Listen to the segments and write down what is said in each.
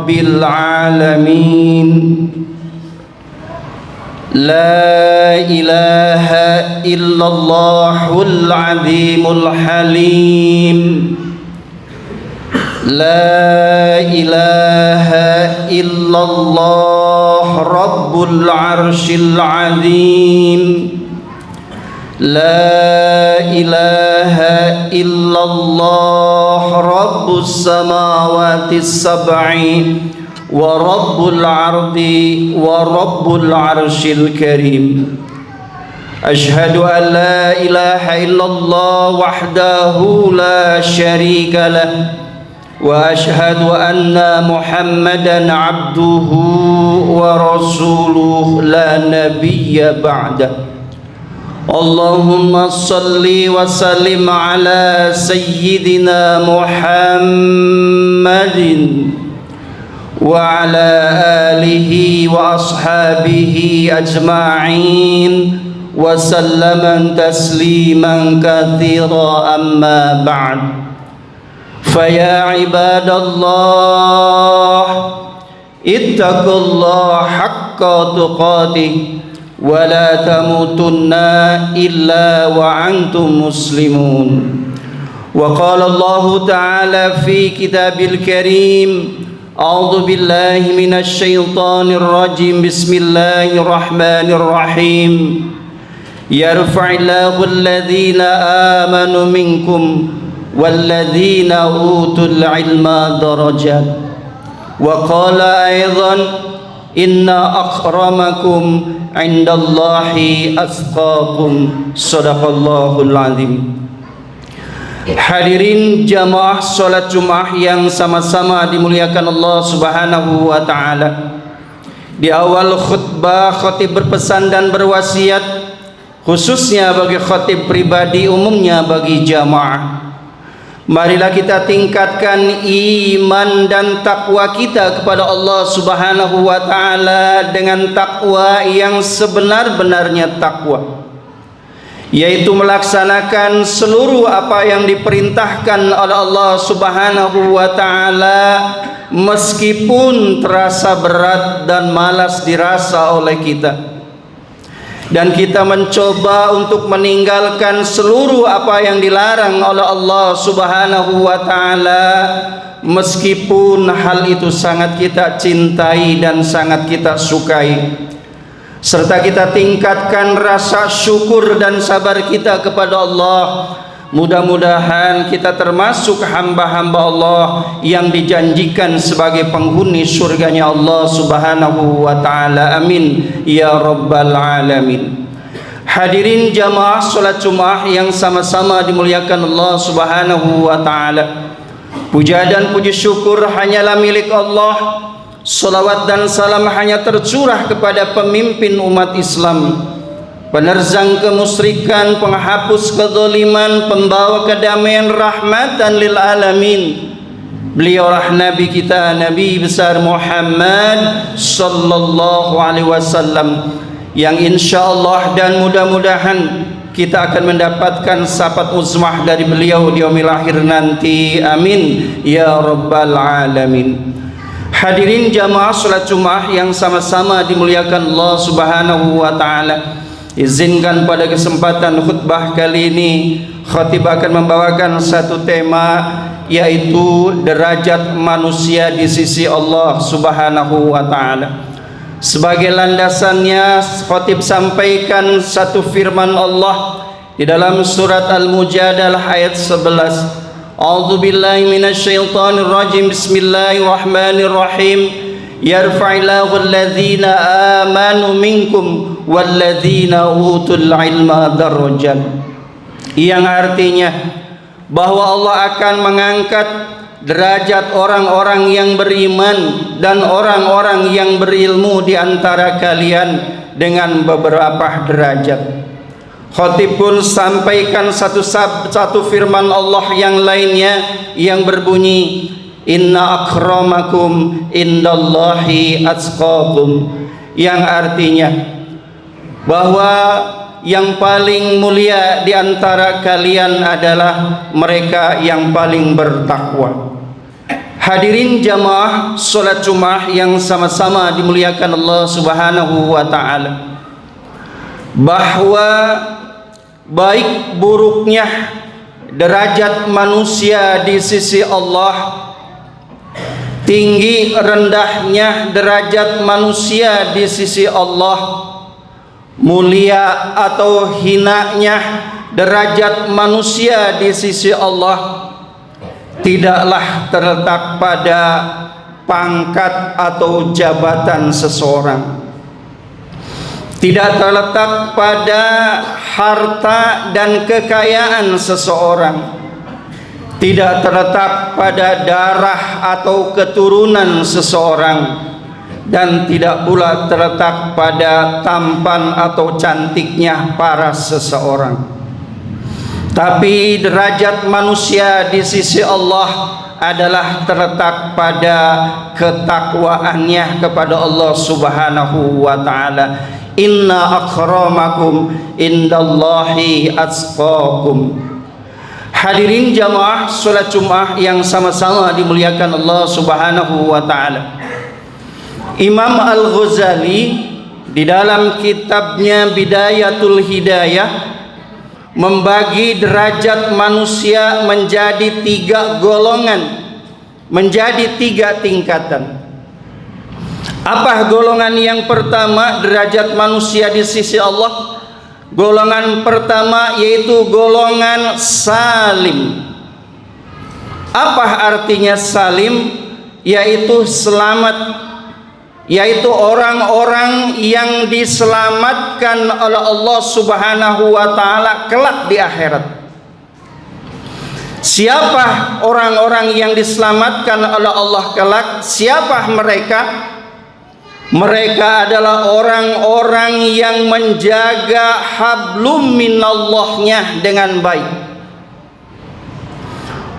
rabbil alamin. La ilaha illallahul azimul halim. La ilaha illallah rabbul arshil azim. La ilaha illallah rabbus samawati sab'i wa rabbul ardi wa rabbul arshil karim. Ashhadu an la ilaha illallah wahdahu la sharika lah wa ashhadu anna Muhammadan abduhu wa rasuluhu la nabiyya ba'dah. Allahumma salli wa sallim ala sayyidina Muhammadin wa ala alihi wa ashabihi ajma'in wa sallaman tasliman katsira amma ba'd. Faya ibadallah ittaqullaha haqqa tuqatih wa la tamutunna illa wa antum muslimun. Wa qala Allah ta'ala fi kitabil karim, a'udzu billahi minasy syaithanir rajim, bismillahir rahmanir rahim. Yarfa'illahu alladhina amanu minkum walladhina utul ilma darajat. Wa qala aidan inna akramakum indallahi atqakum. Sadaqallahul azim. Hadirin jamaah salat Jumat yang sama-sama dimuliakan Allah Subhanahu wa taala. Di awal khutbah khatib berpesan dan berwasiat, khususnya bagi khatib pribadi, umumnya bagi jamaah. Marilah kita tingkatkan iman dan takwa kita kepada Allah Subhanahu wa taala dengan takwa yang sebenar-benarnya takwa, yaitu melaksanakan seluruh apa yang diperintahkan oleh Allah Subhanahu wa taala meskipun terasa berat dan malas dirasa oleh kita. Dan kita mencoba untuk meninggalkan seluruh apa yang dilarang oleh Allah Subhanahu wa taala meskipun hal itu sangat kita cintai dan sangat kita sukai. Serta kita tingkatkan rasa syukur dan sabar kita kepada Allah. Mudah-mudahan kita termasuk hamba-hamba Allah yang dijanjikan sebagai penghuni surganya Allah Subhanahu wa ta'ala. Amin ya rabbal alamin. Hadirin jamaah salat Jumat yang sama-sama dimuliakan Allah Subhanahu wa ta'ala. Puja dan puji syukur hanyalah milik Allah. Salawat dan salam hanya tercurah kepada pemimpin umat Islam, penerzang kemusyrikan, penghapus kezaliman, pembawa kedamaian, rahmatan lil alamin. Beliaulah Nabi kita, Nabi besar Muhammad sallallahu alaihi wasallam, yang insyaallah dan mudah-mudahan kita akan mendapatkan syafaat uzmah dari beliau di yaumil akhir nanti. Amin ya rabbal alamin. Hadirin jamaah salat Jumat yang sama-sama dimuliakan Allah Subhanahu wa taala. Izinkan pada kesempatan khutbah kali ini khatib akan membawakan satu tema, yaitu derajat manusia di sisi Allah Subhanahu wa taala. Sebagai landasannya khatib sampaikan satu firman Allah di dalam surat Al-Mujadalah ayat 11. A'udzu billahi minasyaitonir rajim. Bismillahirrahmanirrahim. Yarfa'illahu alladhina amanu minkum walladzina utul ilma darajat. Yang artinya bahwa Allah akan mengangkat derajat orang-orang yang beriman dan orang-orang yang berilmu di antara kalian dengan beberapa derajat. Khatib pun sampaikan satu firman Allah yang lainnya yang berbunyi, inna akramakum indallahi atqakum, yang artinya bahwa yang paling mulia di antara kalian adalah mereka yang paling bertakwa. Hadirin jamaah salat Jumat yang sama-sama dimuliakan Allah Subhanahu wa taala, bahwa baik buruknya derajat manusia di sisi Allah, tinggi rendahnya derajat manusia di sisi Allah, mulia atau hinanya derajat manusia di sisi Allah, tidaklah terletak pada pangkat atau jabatan seseorang, tidak terletak pada harta dan kekayaan seseorang, tidak terletak pada darah atau keturunan seseorang, dan tidak pula terletak pada tampan atau cantiknya paras seseorang. Tapi derajat manusia di sisi Allah adalah terletak pada ketakwaannya kepada Allah Subhanahu wa taala. Inna akramakum indallahi atqakum. Hadirin jamaah salat Jumat yang sama-sama dimuliakan Allah Subhanahu wa taala. Imam Al-Ghazali di dalam kitabnya Bidayatul Hidayah membagi derajat manusia menjadi 3 golongan, menjadi 3 tingkatan. Apa golongan yang pertama derajat manusia di sisi Allah? Golongan pertama yaitu golongan salim. Apa artinya salim? Yaitu selamat, yaitu orang-orang yang diselamatkan oleh Allah Subhanahu wa taala kelak di akhirat. Siapa orang-orang yang diselamatkan oleh Allah kelak? Siapa mereka? Mereka adalah orang-orang yang menjaga hablum minallahnya dengan baik.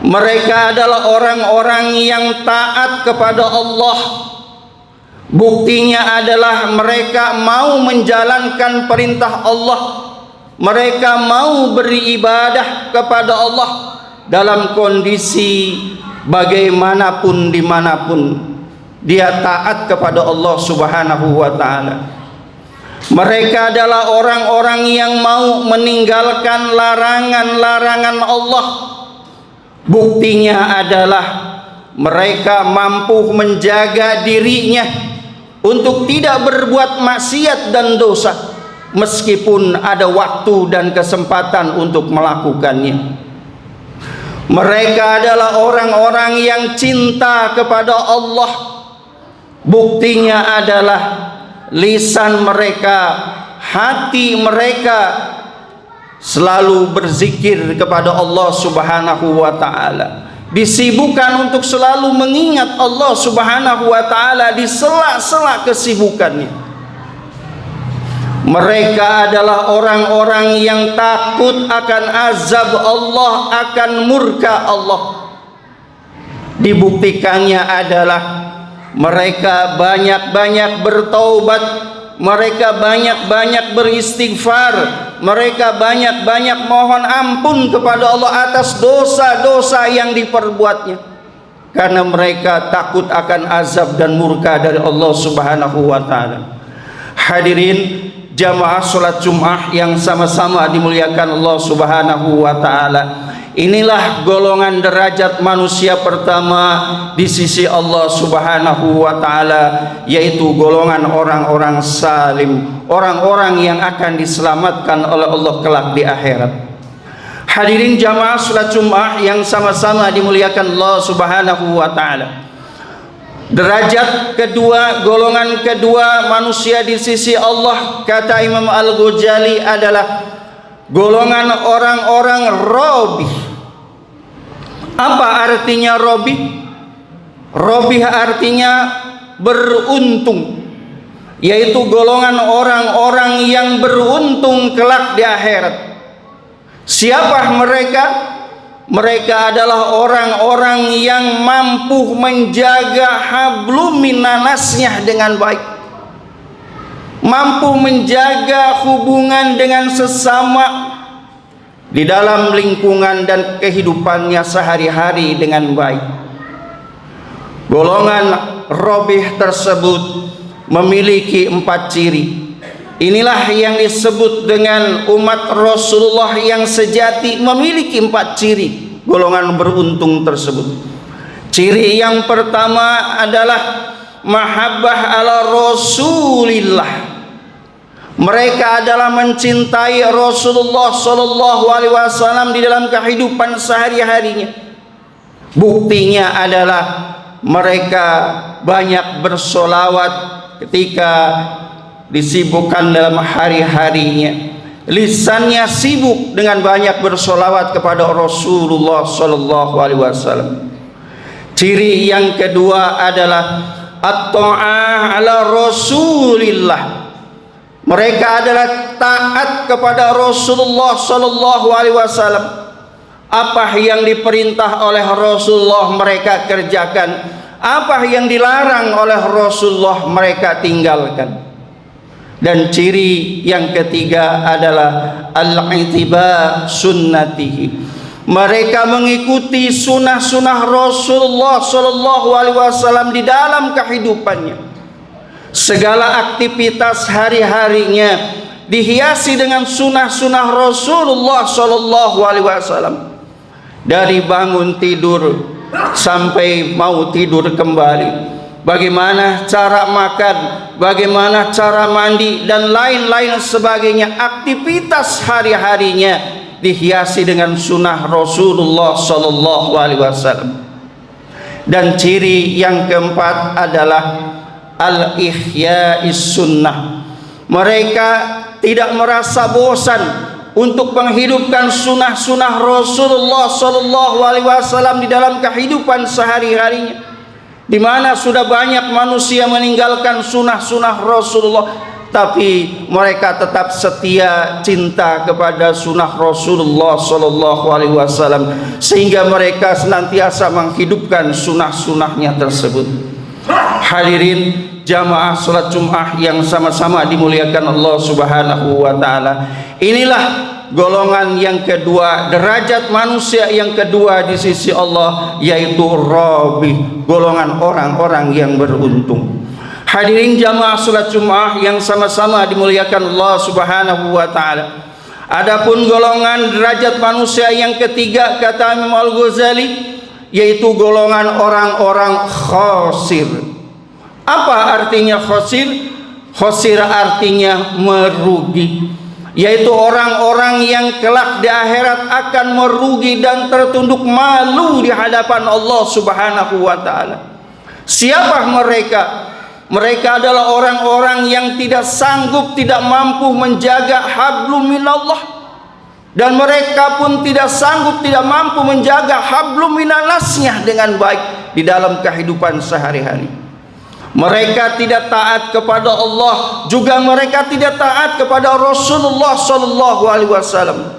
Mereka adalah orang-orang yang taat kepada Allah. Buktinya adalah mereka mau menjalankan perintah Allah, mereka mau beribadah kepada Allah dalam kondisi bagaimanapun dimanapun. Dia taat kepada Allah Subhanahu wa ta'ala. Mereka adalah orang-orang yang mau meninggalkan larangan-larangan Allah. Buktinya adalah mereka mampu menjaga dirinya untuk tidak berbuat maksiat dan dosa meskipun ada waktu dan kesempatan untuk melakukannya. Mereka adalah orang-orang yang cinta kepada Allah. Buktinya adalah lisan mereka, hati mereka selalu berzikir kepada Allah Subhanahu wa ta'ala, disibukkan untuk selalu mengingat Allah Subhanahu wa ta'ala di sela-sela kesibukannya. Mereka adalah orang-orang yang takut akan azab Allah, akan murka Allah. Dibuktikannya adalah mereka banyak-banyak bertaubat, mereka banyak-banyak beristighfar, mereka banyak-banyak mohon ampun kepada Allah atas dosa-dosa yang diperbuatnya, karena mereka takut akan azab dan murka dari Allah Subhanahu wa ta'ala. Hadirin jamaah salat Jumat yang sama-sama dimuliakan Allah Subhanahu wa ta'ala, inilah golongan derajat manusia pertama di sisi Allah Subhanahu wa ta'ala, yaitu golongan orang-orang salim, orang-orang yang akan diselamatkan oleh Allah kelak di akhirat. Hadirin jamaah salat Jumat yang sama-sama dimuliakan Allah Subhanahu wa ta'ala, derajat kedua, golongan kedua manusia di sisi Allah, kata Imam Al-Ghazali, adalah golongan orang-orang robih. Apa artinya robih? Robih artinya beruntung, yaitu golongan orang-orang yang beruntung kelak di akhirat. Siapa mereka? Mereka adalah orang-orang yang mampu menjaga hablum minanasnya dengan baik, mampu menjaga hubungan dengan sesama di dalam lingkungan dan kehidupannya sehari-hari dengan baik. Golongan Robih tersebut memiliki 4 ciri. Inilah yang disebut dengan umat Rasulullah yang sejati, memiliki 4 ciri golongan beruntung tersebut. Ciri yang pertama adalah mahabbah ala Rasulillah. Mereka adalah mencintai Rasulullah sallallahu alaihi wasallam di dalam kehidupan sehari-harinya. Buktinya adalah mereka banyak bersolawat ketika disibukkan dalam hari-harinya. Lisannya sibuk dengan banyak bersolawat kepada Rasulullah sallallahu alaihi wasallam. Ciri yang kedua adalah at-ta'ah ala Rasulillah. Mereka adalah taat kepada Rasulullah sallallahu alaihi wasallam. Apa yang diperintah oleh Rasulullah mereka kerjakan, apa yang dilarang oleh Rasulullah mereka tinggalkan. Dan ciri yang ketiga adalah al-ittiba sunnatihi. Mereka mengikuti sunnah-sunnah Rasulullah sallallahu alaihi wasallam di dalam kehidupannya. Segala aktivitas hari-harinya dihiasi dengan sunnah-sunnah Rasulullah sallallahu alaihi wasallam. Dari bangun tidur sampai mau tidur kembali, bagaimana cara makan, bagaimana cara mandi, dan lain-lain sebagainya, aktivitas hari-harinya dihiasi dengan sunnah Rasulullah sallallahu alaihi wasallam. Dan ciri yang keempat adalah al-ihya'is sunnah. Mereka tidak merasa bosan untuk menghidupkan sunnah-sunnah Rasulullah sallallahu alaihi wasallam di dalam kehidupan sehari-harinya, di mana sudah banyak manusia meninggalkan sunnah-sunnah Rasulullah, tapi mereka tetap setia cinta kepada sunnah Rasulullah sallallahu alaihi wasallam, sehingga mereka senantiasa menghidupkan sunnah-sunnahnya tersebut. Hadirin jamaah salat Jumat yang sama-sama dimuliakan Allah Subhanahu wa taala. Inilah golongan yang kedua, derajat manusia yang kedua di sisi Allah, yaitu Rabih, golongan orang-orang yang beruntung. Hadirin jamaah salat Jumat yang sama-sama dimuliakan Allah Subhanahu wa taala. Adapun golongan derajat manusia yang ketiga, kata Imam Al-Ghazali, yaitu golongan orang-orang khasir. Apa artinya khasir? Khasir artinya merugi, yaitu orang-orang yang kelak di akhirat akan merugi dan tertunduk malu di hadapan Allah Subhanahu wa taala. Siapa mereka? Mereka adalah orang-orang yang tidak sanggup, tidak mampu menjaga hablum minallah, dan mereka pun tidak sanggup, tidak mampu menjaga hablum minanasnya dengan baik di dalam kehidupan sehari-hari. Mereka tidak taat kepada Allah, juga mereka tidak taat kepada Rasulullah sallallahu alaihi wasallam.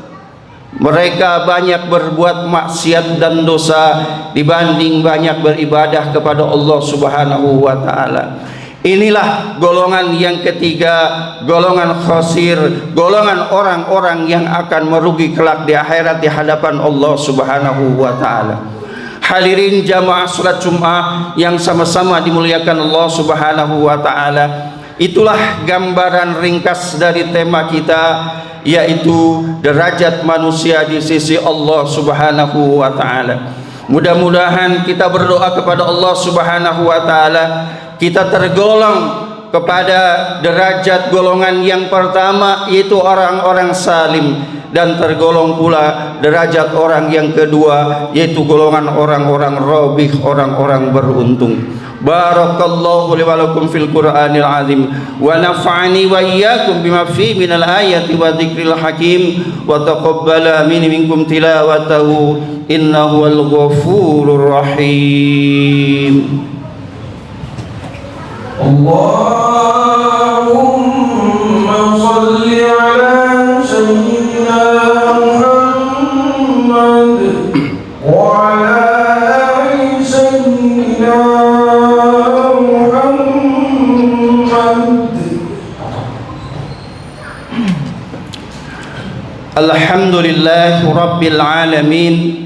Mereka banyak berbuat maksiat dan dosa dibanding banyak beribadah kepada Allah Subhanahu wa taala. Inilah golongan yang ketiga, golongan khasir, golongan orang-orang yang akan merugi kelak di akhirat di hadapan Allah Subhanahu wa taala. Hadirin jamaah salat Jumat yang sama-sama dimuliakan Allah Subhanahu wa taala. Itulah gambaran ringkas dari tema kita, yaitu derajat manusia di sisi Allah Subhanahu wa taala. Mudah-mudahan kita berdoa kepada Allah Subhanahu wa taala, kita tergolong kepada derajat golongan yang pertama, yaitu orang-orang salim, dan tergolong pula derajat orang yang kedua, yaitu golongan orang-orang rabih, orang-orang beruntung. Barakallahu li wa lakum fil Qur'anil azim, wa nafa'ani wa iyyakum bima fi minal ayati wa dzikril hakim, wa taqabbala minkum tilawatahu innahu wal ghafurur rahim. Allahumma shalli ala sayyidina Muhammad wa ala ali sayyidina Muhammad. Alhamdulillahi rabbil alamin,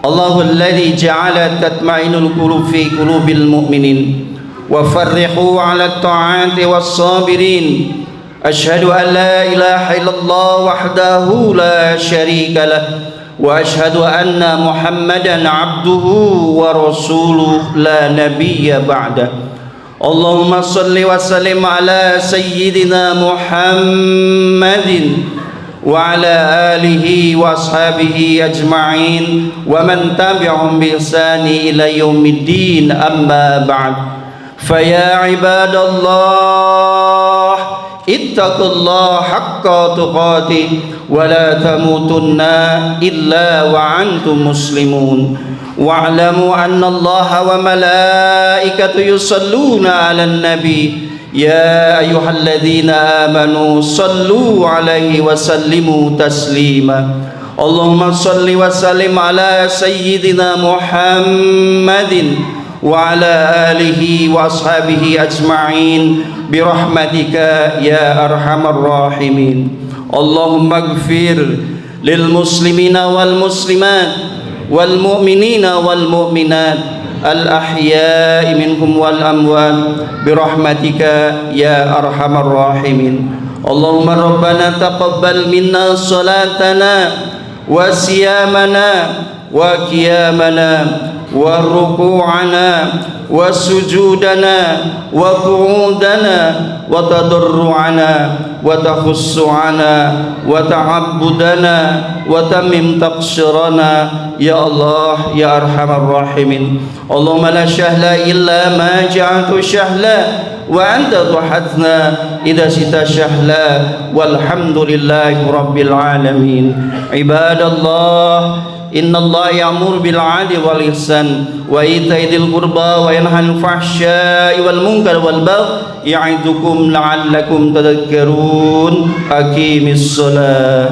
الله الذي جعل تطمئن القلوب في قلوب المؤمنين وفرحوا على الطاعات والصابرين أشهد أن لا إله إلا الله وحده لا شريك له وأشهد أن محمدا عبده ورسوله لا نبي بعده اللهم صل وسلم على سيدنا محمد وعلى آله وأصحابه أجمعين ومن تبعهم بإحسان إلى يوم الدين أما بعد فيا عباد الله اتقوا الله حق تقاته ولا تموتن إلا وأنتم مسلمون واعلموا أن الله وملائكته يصلون على النبي يا أيها الذين آمنوا صلوا عليه وسلموا تسليما اللهم صل وسلم على سيدنا محمد وعلى آله وأصحابه أجمعين برحمتك يا أرحم الراحمين اللهم اغفر للمسلمين والمسلمات والمؤمنين والمؤمنات الأحياء منهم والأموات برحمتك يا أرحم الراحمين اللهم ربنا تقبل منا صلاتنا وصيامنا وقيامنا وركوعنا وسجودنا وقعودنا وتضرعنا وتخشعنا وتعبدنا وتمم تقصيرنا يا الله يا أرحم الراحمين اللهم لا سهل إلا ما جعلته سهلا وأنت تحدثنا إذا شئت سهلا والحمد لله رب العالمين عباد الله إن الله يأمر بالعدل والإحسان وإيتاء ذي القربى وينهى عن الفحشاء والمنكر والبغي يعظكم لعلكم تذكرون أقيموا الصلاة